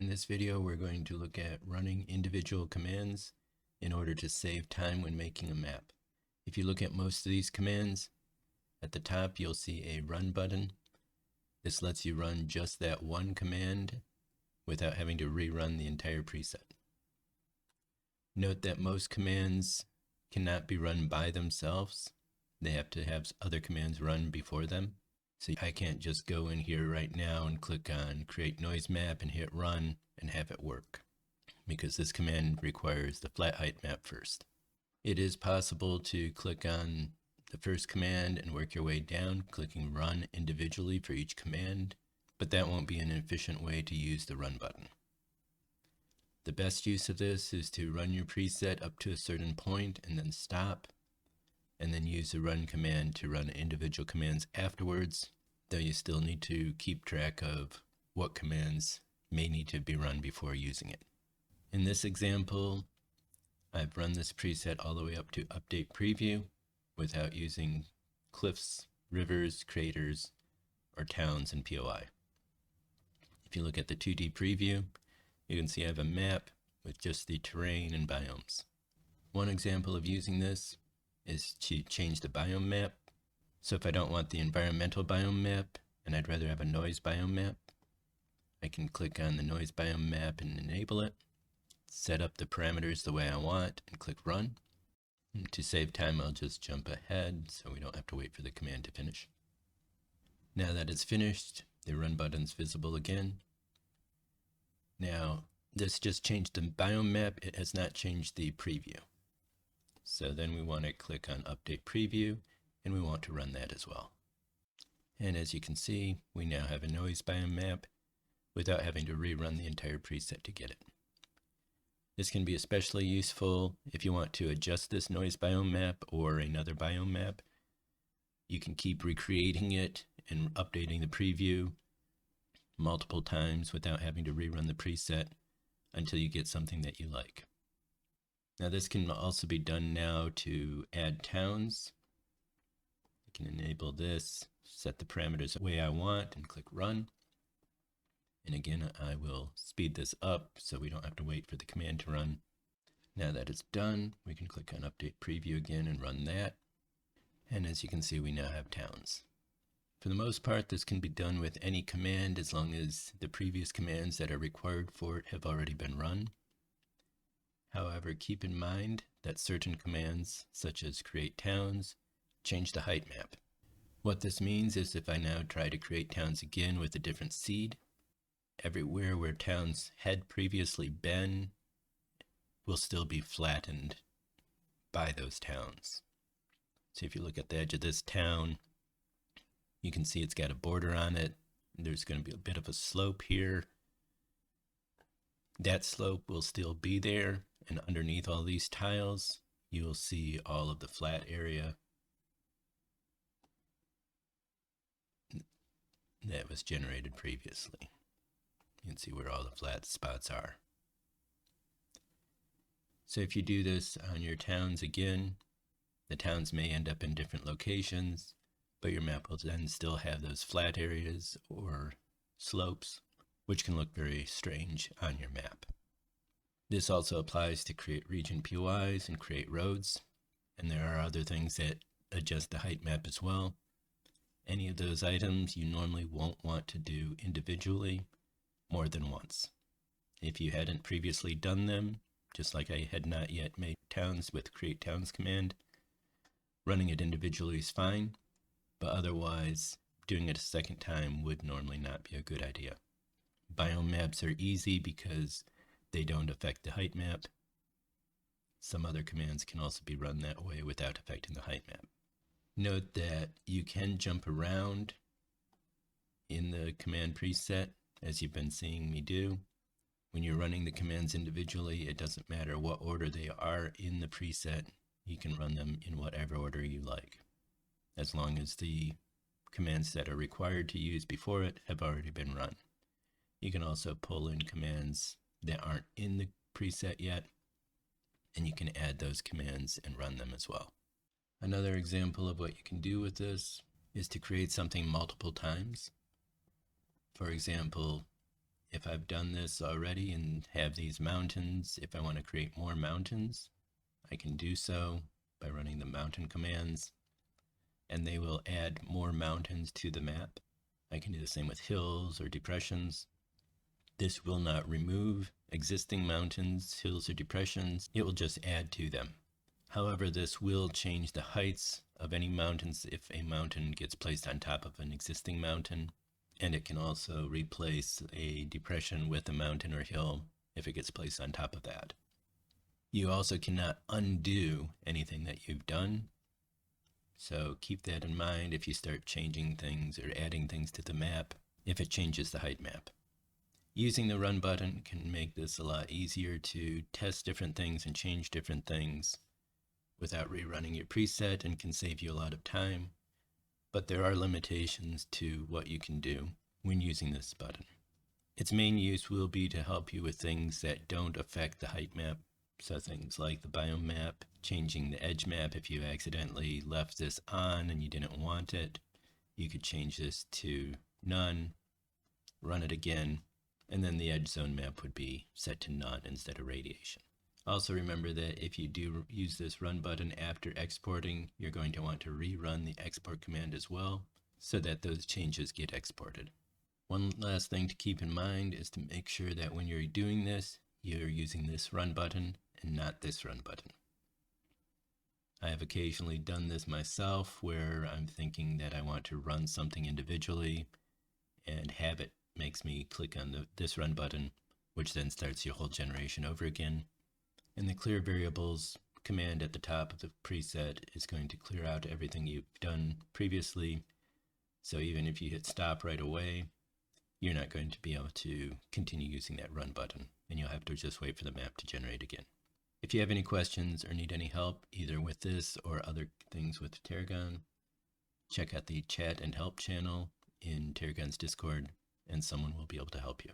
In this video, we're going to look at running individual commands in order to save time when making a map. If you look at most of these commands, at the top you'll see a run button. This lets you run just that one command without having to rerun the entire preset. Note that most commands cannot be run by themselves. They have to have other commands run before them. So I can't just go in here right now and click on create noise map and hit run and have it work, because this command requires the flat height map first. It is possible to click on the first command and work your way down, clicking run individually for each command, but that won't be an efficient way to use the run button. The best use of this is to run your preset up to a certain point and then stop, and then use the run command to run individual commands afterwards, though you still need to keep track of what commands may need to be run before using it. In this example, I've run this preset all the way up to update preview without using cliffs, rivers, craters, or towns in POI. If you look at the 2D preview, you can see I have a map with just the terrain and biomes. One example of using this is to change the biome map. So if I don't want the environmental biome map and I'd rather have a noise biome map, I can click on the noise biome map and enable it, set up the parameters the way I want, and click run. And to save time, I'll just jump ahead so we don't have to wait for the command to finish. Now that it's finished, the run button's visible again. Now, this just changed the biome map. It has not changed the preview. So then we want to click on update preview, and we want to run that as well. And as you can see, we now have a noise biome map without having to rerun the entire preset to get it. This can be especially useful if you want to adjust this noise biome map or another biome map. You can keep recreating it and updating the preview multiple times without having to rerun the preset until you get something that you like. Now this can also be done now to add towns. I can enable this, set the parameters the way I want, and click run. And again, I will speed this up so we don't have to wait for the command to run. Now that it's done, we can click on update preview again and run that. And as you can see, we now have towns. For the most part, this can be done with any command as long as the previous commands that are required for it have already been run. However, keep in mind that certain commands, such as create towns, change the height map. What this means is if I now try to create towns again with a different seed, everywhere where towns had previously been will still be flattened by those towns. So if you look at the edge of this town, you can see it's got a border on it. There's going to be a bit of a slope here. That slope will still be there, and underneath all these tiles, you will see all of the flat area that was generated previously. You can see where all the flat spots are. So if you do this on your towns again, the towns may end up in different locations, but your map will then still have those flat areas or slopes, which can look very strange on your map. This also applies to create region POIs and create roads, and there are other things that adjust the height map as well. Any of those items you normally won't want to do individually more than once. If you hadn't previously done them, just like I had not yet made towns with create towns command, running it individually is fine, but otherwise doing it a second time would normally not be a good idea. Biome maps are easy because they don't affect the height map. Some other commands can also be run that way without affecting the height map. Note that you can jump around in the command preset, as you've been seeing me do. When you're running the commands individually, it doesn't matter what order they are in the preset. You can run them in whatever order you like, as long as the commands that are required to use before it have already been run. You can also pull in commands that aren't in the preset yet, and you can add those commands and run them as well. Another example of what you can do with this is to create something multiple times. For example, If I've done this already and have these mountains, if I want to create more mountains, I can do so by running the mountain commands, and they will add more mountains to the map. I can do the same with hills or depressions. This will not remove existing mountains, hills, or depressions. It will just add to them. However, this will change the heights of any mountains if a mountain gets placed on top of an existing mountain. And it can also replace a depression with a mountain or hill if it gets placed on top of that. You also cannot undo anything that you've done. So keep that in mind if you start changing things or adding things to the map, if it changes the height map. Using the run button can make this a lot easier to test different things and change different things without rerunning your preset, and can save you a lot of time. But there are limitations to what you can do when using this button. Its main use will be to help you with things that don't affect the height map. So things like the biome map, changing the edge map. If you accidentally left this on and you didn't want it, you could change this to none, run it again, and then the edge zone map would be set to none instead of radiation. Also remember that if you do use this run button after exporting, you're going to want to rerun the export command as well, so that those changes get exported. One last thing to keep in mind is to make sure that when you're doing this, you're using this run button and not this run button. I have occasionally done this myself where I'm thinking that I want to run something individually, and habit makes me click on this run button, which then starts your whole generation over again. And the clear variables command at the top of the preset is going to clear out everything you've done previously. So even if you hit stop right away, you're not going to be able to continue using that run button, and you'll have to just wait for the map to generate again. If you have any questions or need any help, either with this or other things with Teragon, check out the chat and help channel in Teragon's Discord, and someone will be able to help you.